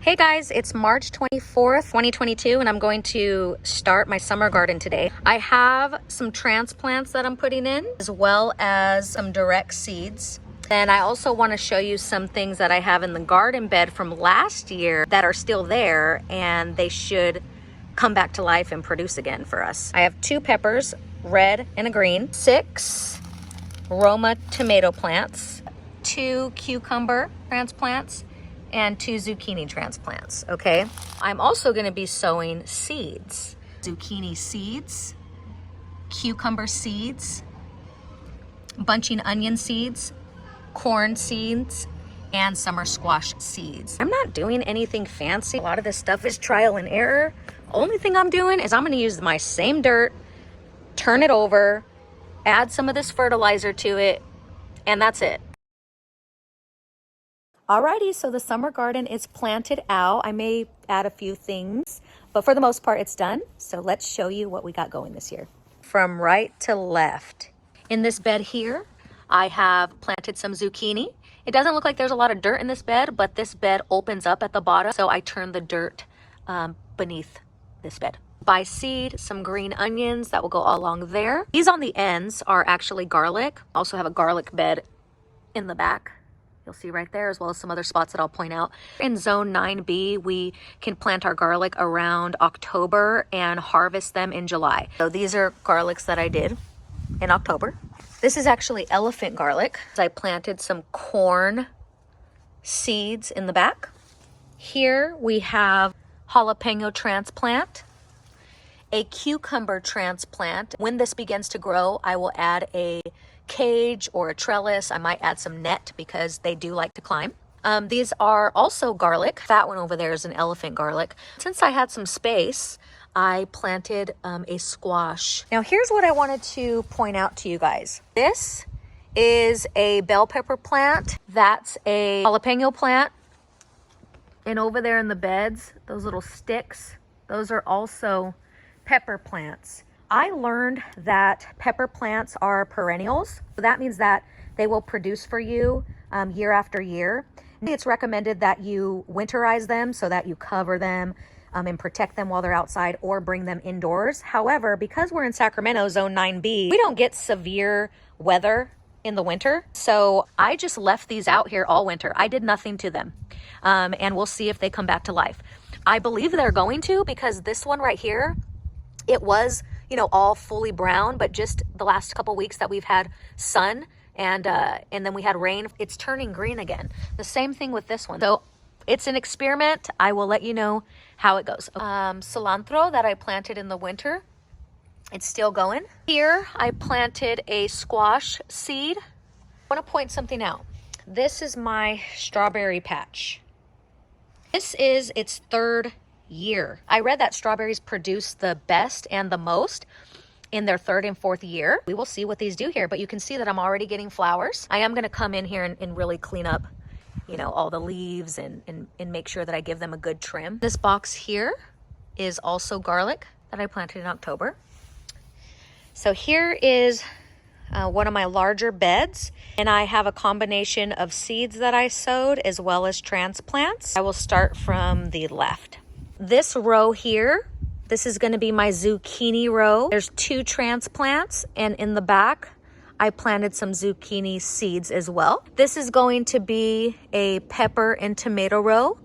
Hey guys, it's March 24th, 2022, and I'm going to start my summer garden today. I have some transplants that I'm putting in, as well as some direct seeds. And I also want to show you some things that I have in the garden bed from last year that are still there, and they should come back to life and produce again for us. I have 2 peppers, red and a green, 6 Roma tomato plants, 2 cucumber transplants, and 2 zucchini transplants, okay? I'm also gonna be sowing seeds. Zucchini seeds, cucumber seeds, bunching onion seeds, corn seeds, and summer squash seeds. I'm not doing anything fancy. A lot of this stuff is trial and error. Only thing I'm doing is I'm gonna use my same dirt, turn it over, add some of this fertilizer to it, and that's it. Alrighty, so the summer garden is planted out. I may add a few things, but for the most part, it's done. So let's show you what we got going this year. From right to left. In this bed here, I have planted some zucchini. It doesn't look like there's a lot of dirt in this bed, but this bed opens up at the bottom, so I turn the dirt beneath this bed. By seed, some green onions that will go all along there. These on the ends are actually garlic. Also have a garlic bed in the back. You'll see right there, as well as some other spots that I'll point out. In zone 9B, we can plant our garlic around October and harvest them in July. So these are garlics that I did in October. This is actually elephant garlic. I planted some corn seeds in the back. Here we have jalapeno transplant, a cucumber transplant. When this begins to grow, I will add a cage or a trellis. I might add some net because they do like to climb. These are also garlic. That one over there is an elephant garlic. Since I had some space, I planted a squash. Now here's what I wanted to point out to you guys. This is a bell pepper plant. That's a jalapeno plant. And over there in the beds, those little sticks, those are also pepper plants. I learned that pepper plants are perennials. So that means that they will produce for you year after year. It's recommended that you winterize them so that you cover them and protect them while they're outside, or bring them indoors. However, because we're in Sacramento, zone 9B, we don't get severe weather in the winter. So I just left these out here all winter. I did nothing to them. And we'll see if they come back to life. I believe they're going to, because this one right here, it was, you know, all fully brown, but just the last couple weeks that we've had sun and then we had rain, it's turning green again. The same thing with this one. So it's an experiment. I will let you know how it goes. Cilantro that I planted in the winter, it's still going. Here I planted a squash seed. I want to point something out. This is my strawberry patch. This is its 3rd year. I read that strawberries produce the best and the most in their 3rd and 4th year. We will see what these do here, but you can see that I'm already getting flowers. I am going to come in here and really clean up, you know, all the leaves and make sure that I give them a good trim. This box here is also garlic that I planted in October. So here is one of my larger beds, and I have a combination of seeds that I sowed as well as transplants. I will start from the left. This row here, this is going to be my zucchini row. There's 2 transplants, and in the back, I planted some zucchini seeds as well. This is going to be a pepper and tomato row.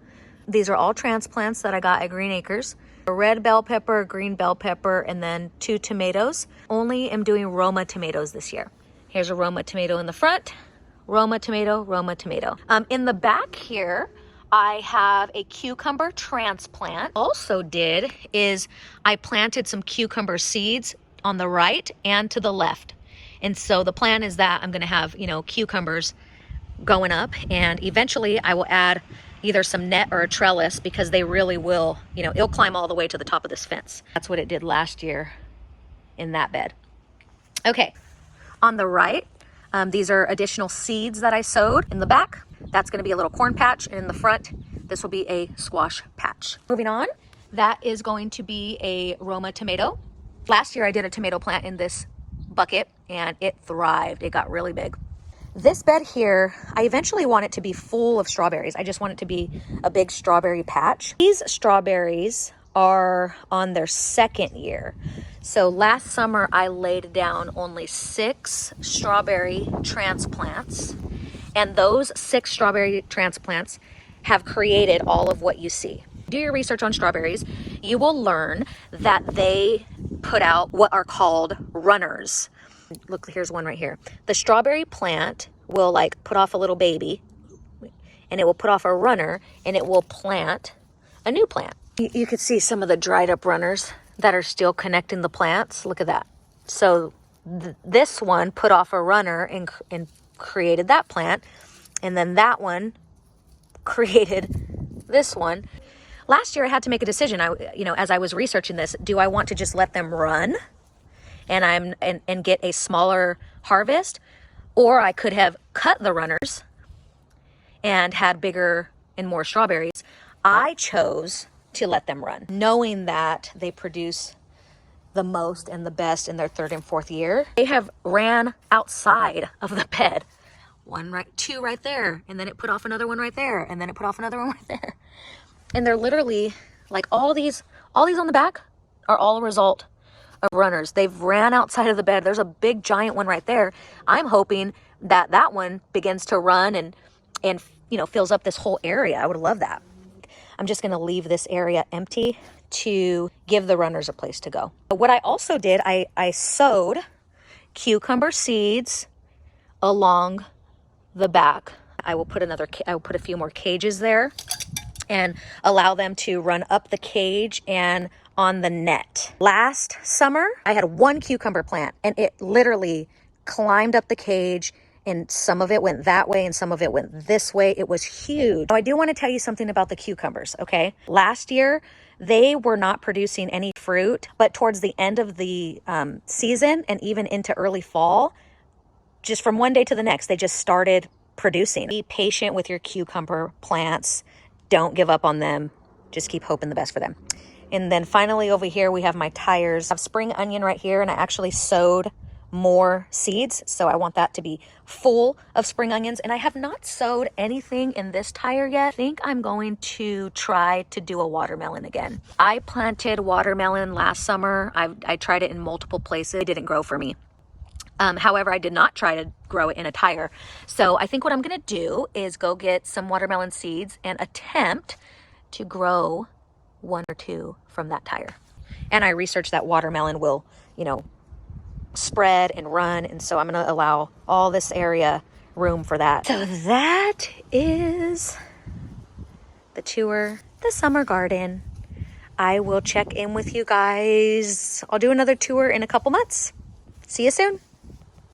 These are all transplants that I got at Green Acres. A red bell pepper, green bell pepper, and then 2 tomatoes. Only am doing Roma tomatoes this year. Here's a Roma tomato in the front. Roma tomato, Roma tomato. In the back here, I have a cucumber transplant. Also did is I planted some cucumber seeds on the right and to the left. And so the plan is that I'm gonna have, you know, cucumbers going up, and eventually I will add either some net or a trellis, because they really will, you know, it'll climb all the way to the top of this fence. That's what it did last year in that bed. Okay, on the right, these are additional seeds that I sowed. In the back, that's gonna be a little corn patch, and in the front, this will be a squash patch. Moving on, that is going to be a Roma tomato. Last year I did a tomato plant in this bucket, and it thrived. It got really big. This bed here, I eventually want it to be full of strawberries. I just want it to be a big strawberry patch. These strawberries are on their second year. So last summer I laid down only 6 strawberry transplants, and those 6 strawberry transplants have created all of what you see. Do your research on strawberries. You will learn that they put out what are called runners. Look, here's one right here. The strawberry plant will like put off a little baby, and it will put off a runner, and it will plant a new plant. You could see some of the dried up runners that are still connecting the plants. Look at that. So this one put off a runner and created that plant, and then that one created this one. Last year I had to make a decision. As I was researching this, do I want to just let them run and get a smaller harvest, or I could have cut the runners and had bigger and more strawberries. I chose to let them run, knowing that they produce the most and the best in their 3rd and 4th year. They have ran outside of the bed. 2 right there, and then it put off another one right there, and then it put off another one right there. And they're literally like all these on the back are all a result of runners. They've ran outside of the bed. There's a big giant one right there. I'm hoping that that one begins to run and fills up this whole area. I would love that. I'm just going to leave this area empty to give the runners a place to go. But what I also did, I sowed cucumber seeds along the back. I will put a few more cages there and allow them to run up the cage and on the net. Last summer, I had 1 cucumber plant, and it literally climbed up the cage, and some of it went that way and some of it went this way. It was huge. Now, I do want to tell you something about the cucumbers, okay? Last year, they were not producing any fruit, but towards the end of the season and even into early fall, just from one day to the next, they just started producing. Be patient with your cucumber plants. Don't give up on them. Just keep hoping the best for them. And then finally over here, we have my tires. I have spring onion right here, and I actually sowed more seeds. So I want that to be full of spring onions. And I have not sowed anything in this tire yet. I think I'm going to try to do a watermelon again. I planted watermelon last summer. I tried it in multiple places. It didn't grow for me. However, I did not try to grow it in a tire. So I think what I'm going to do is go get some watermelon seeds and attempt to grow 1 or 2 from that tire. And I researched that watermelon will, spread and run. And so I'm going to allow all this area room for that. So that is the tour, the summer garden. I will check in with you guys. I'll do another tour in a couple months. See you soon.